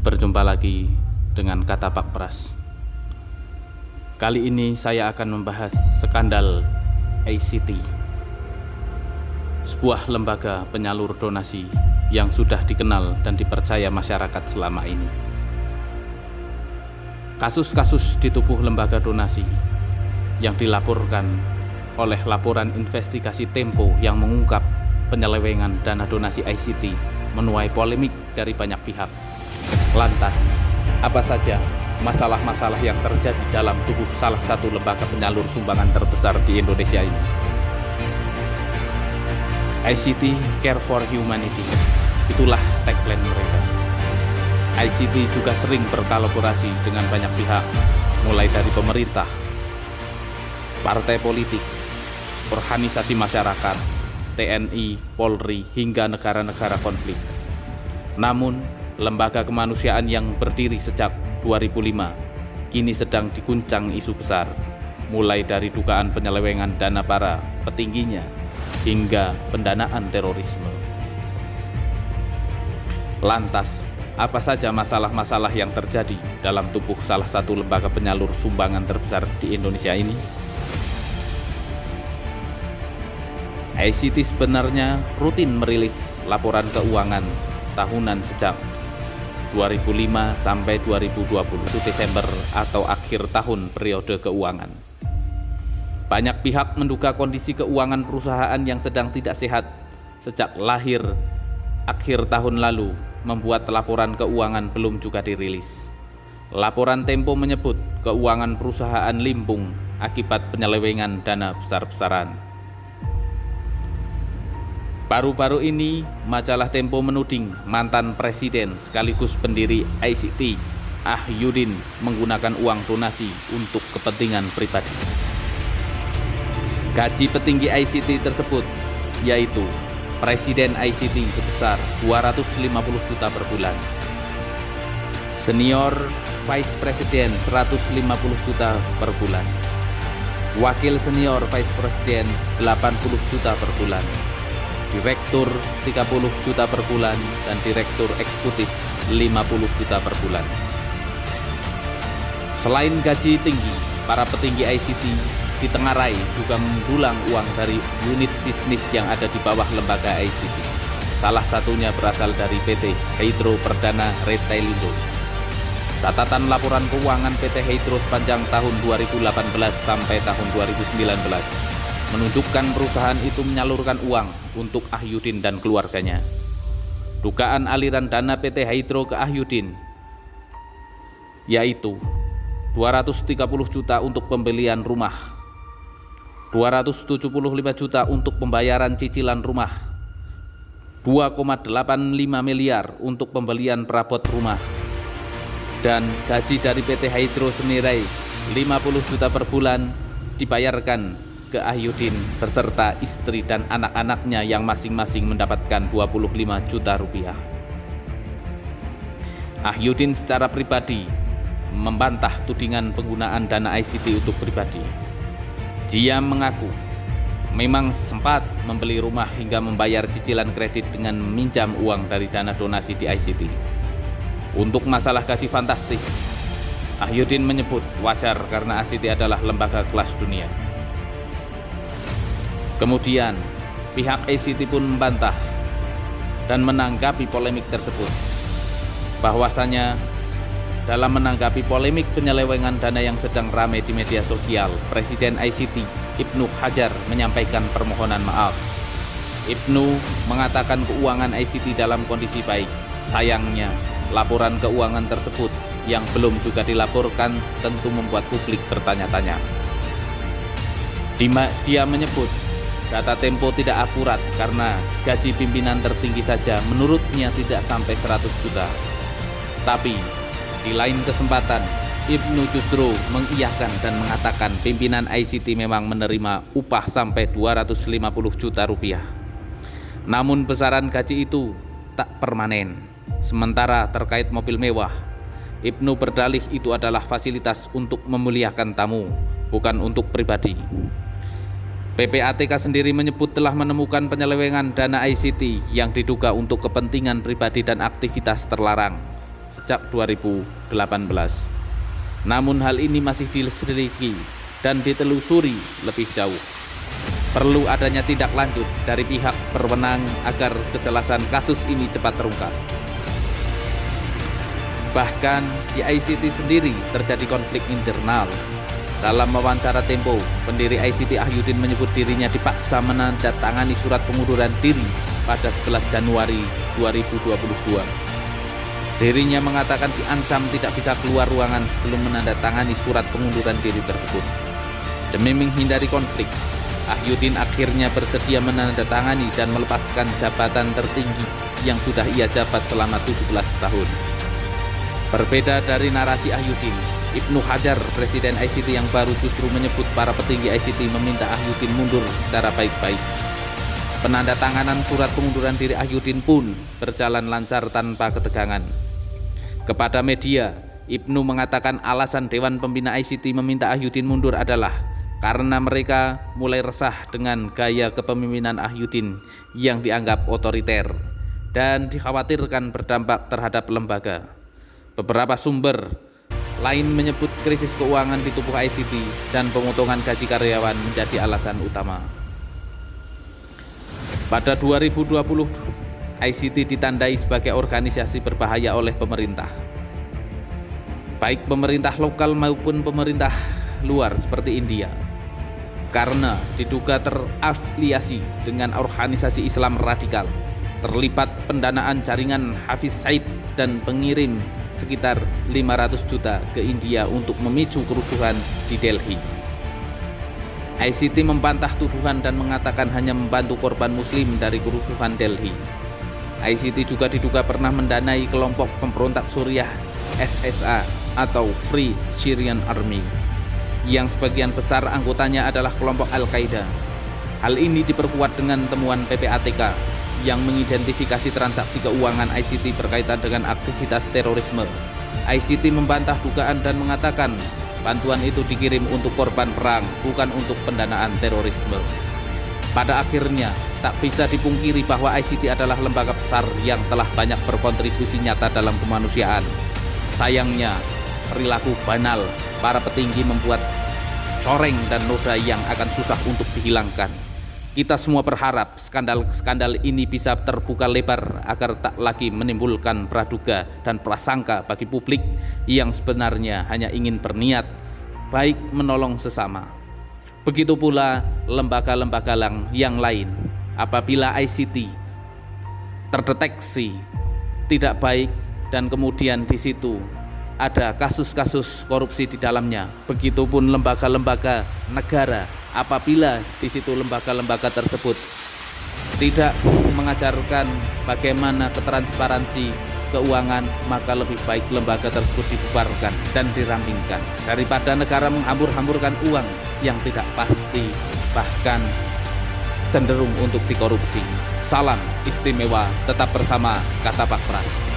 Berjumpa lagi dengan Kata Pak Pras. Kali ini saya akan membahas skandal ACT, sebuah lembaga penyalur donasi yang sudah dikenal dan dipercaya masyarakat selama ini. Kasus-kasus di tubuh lembaga donasi yang dilaporkan oleh laporan investigasi Tempo yang mengungkap penyelewengan dana donasi ACT menuai polemik dari banyak pihak. Lantas, apa saja masalah-masalah yang terjadi dalam tubuh salah satu lembaga penyalur sumbangan terbesar di Indonesia ini? ACT Care for Humanity, itulah tagline mereka. ACT juga sering berkolaborasi dengan banyak pihak, mulai dari pemerintah, partai politik, organisasi masyarakat, TNI, Polri, hingga negara-negara konflik. Namun, lembaga kemanusiaan yang berdiri sejak 2005 kini sedang diguncang isu besar, mulai dari dugaan penyelewengan dana para petingginya hingga pendanaan terorisme. Lantas, apa saja masalah-masalah yang terjadi dalam tubuh salah satu lembaga penyalur sumbangan terbesar di Indonesia ini? ACT sebenarnya rutin merilis laporan keuangan tahunan sejak 2005 sampai 2020 Desember atau akhir tahun periode keuangan. Banyak pihak menduga kondisi keuangan perusahaan yang sedang tidak sehat sejak lahir akhir tahun lalu membuat laporan keuangan belum juga dirilis. Laporan Tempo menyebut keuangan perusahaan limbung akibat penyelewengan dana besar-besaran. Baru-baru ini, majalah Tempo menuding mantan presiden sekaligus pendiri ACT, Ahyudin, menggunakan uang donasi untuk kepentingan pribadi. Gaji petinggi ACT tersebut, yaitu Presiden ACT sebesar 250 juta per bulan, Senior Vice President 150 juta per bulan, Wakil Senior Vice President 80 juta per bulan, Direktur 30 juta per bulan, dan Direktur Eksekutif 50 juta per bulan. Selain gaji tinggi, para petinggi ICT ditengarai juga mendulang uang dari unit bisnis yang ada di bawah lembaga ICT. Salah satunya berasal dari PT Hydro Perdana Retailindo. Catatan laporan keuangan PT Hydro sepanjang tahun 2018 sampai tahun 2019 menunjukkan perusahaan itu menyalurkan uang untuk Ahyudin dan keluarganya. Dugaan aliran dana PT Hydro ke Ahyudin yaitu 230 juta untuk pembelian rumah, 275 juta untuk pembayaran cicilan rumah, 2,85 miliar untuk pembelian perabot rumah, dan gaji dari PT Hydro senilai 50 juta per bulan dibayarkan ke Ahyudin beserta istri dan anak-anaknya yang masing-masing mendapatkan 25 juta rupiah. Ahyudin secara pribadi membantah tudingan penggunaan dana ICT untuk pribadi. Dia mengaku memang sempat membeli rumah hingga membayar cicilan kredit dengan meminjam uang dari dana donasi di ICT. Untuk masalah gaji fantastis, Ahyudin menyebut wajar karena ICT adalah lembaga kelas dunia. Kemudian, pihak ACT pun membantah dan menanggapi polemik tersebut. Bahwasanya, dalam menanggapi polemik penyelewengan dana yang sedang ramai di media sosial, Presiden ICT, Ibnu Hajar, menyampaikan permohonan maaf. Ibnu mengatakan keuangan ICT dalam kondisi baik. Sayangnya, laporan keuangan tersebut yang belum juga dilaporkan tentu membuat publik bertanya-tanya. Dia menyebut data Tempo tidak akurat karena gaji pimpinan tertinggi saja menurutnya tidak sampai 100 juta. Tapi di lain kesempatan, Ibnu justru mengiyakan dan mengatakan pimpinan ICT memang menerima upah sampai 250 juta rupiah. Namun besaran gaji itu tak permanen. Sementara terkait mobil mewah, Ibnu berdalih itu adalah fasilitas untuk memuliakan tamu, bukan untuk pribadi. PPATK sendiri menyebut telah menemukan penyelewengan dana ICT yang diduga untuk kepentingan pribadi dan aktivitas terlarang. sejak 2018. Namun hal ini masih diselidiki dan ditelusuri lebih jauh. Perlu adanya tindak lanjut dari pihak berwenang agar kejelasan kasus ini cepat terungkap. Bahkan di ICT sendiri terjadi konflik internal. Dalam wawancara Tempo, pendiri ICT Ahyudin menyebut dirinya dipaksa menandatangani surat pengunduran diri pada 11 Januari 2022. Dirinya mengatakan diancam tidak bisa keluar ruangan sebelum menandatangani surat pengunduran diri tersebut. Demi menghindari konflik, Ahyudin akhirnya bersedia menandatangani dan melepaskan jabatan tertinggi yang sudah ia jabat selama 17 tahun. Berbeda dari narasi Ahyudin, Ibnu Hajar, Presiden ICT yang baru, justru menyebut para petinggi ICT meminta Ahyudin mundur secara baik-baik. Penandatanganan surat pengunduran diri Ahyudin pun berjalan lancar tanpa ketegangan. Kepada media, Ibnu mengatakan alasan Dewan Pembina ICT meminta Ahyudin mundur adalah karena mereka mulai resah dengan gaya kepemimpinan Ahyudin yang dianggap otoriter dan dikhawatirkan berdampak terhadap lembaga. Beberapa sumber lain menyebut krisis keuangan di tubuh ICT dan pemotongan gaji karyawan menjadi alasan utama. Pada 2020, ICT ditandai sebagai organisasi berbahaya oleh pemerintah. Baik pemerintah lokal maupun pemerintah luar seperti India. Karena diduga terafiliasi dengan organisasi Islam radikal, terlibat pendanaan jaringan Hafiz Said dan pengirim sekitar 500 juta ke India untuk memicu kerusuhan di Delhi. ICT membantah tuduhan dan mengatakan hanya membantu korban muslim dari kerusuhan Delhi. ICT juga diduga pernah mendanai kelompok pemberontak Suriah FSA atau Free Syrian Army, yang sebagian besar anggotanya adalah kelompok Al-Qaeda. Hal ini diperkuat dengan temuan PPATK yang mengidentifikasi transaksi keuangan ICT berkaitan dengan aktivitas terorisme. ICT membantah dugaan dan mengatakan bantuan itu dikirim untuk korban perang, bukan untuk pendanaan terorisme. Pada akhirnya, tak bisa dipungkiri bahwa ICT adalah lembaga besar yang telah banyak berkontribusi nyata dalam kemanusiaan. Sayangnya, perilaku banal para petinggi membuat coreng dan noda yang akan susah untuk dihilangkan. Kita semua berharap skandal ini bisa terbuka lebar agar tak lagi menimbulkan praduga dan prasangka bagi publik yang sebenarnya hanya ingin berniat baik menolong sesama. Begitu pula lembaga-lembaga yang lain. Apabila ICT terdeteksi tidak baik dan kemudian di situ ada kasus-kasus korupsi di dalamnya, begitupun lembaga-lembaga negara. Apabila di situ lembaga-lembaga tersebut tidak mengajarkan bagaimana ketransparansi keuangan, maka lebih baik lembaga tersebut dibubarkan dan dirampingkan daripada negara menghambur-hamburkan uang yang tidak pasti, bahkan cenderung untuk dikorupsi. Salam istimewa, tetap bersama Kata Pak Pras.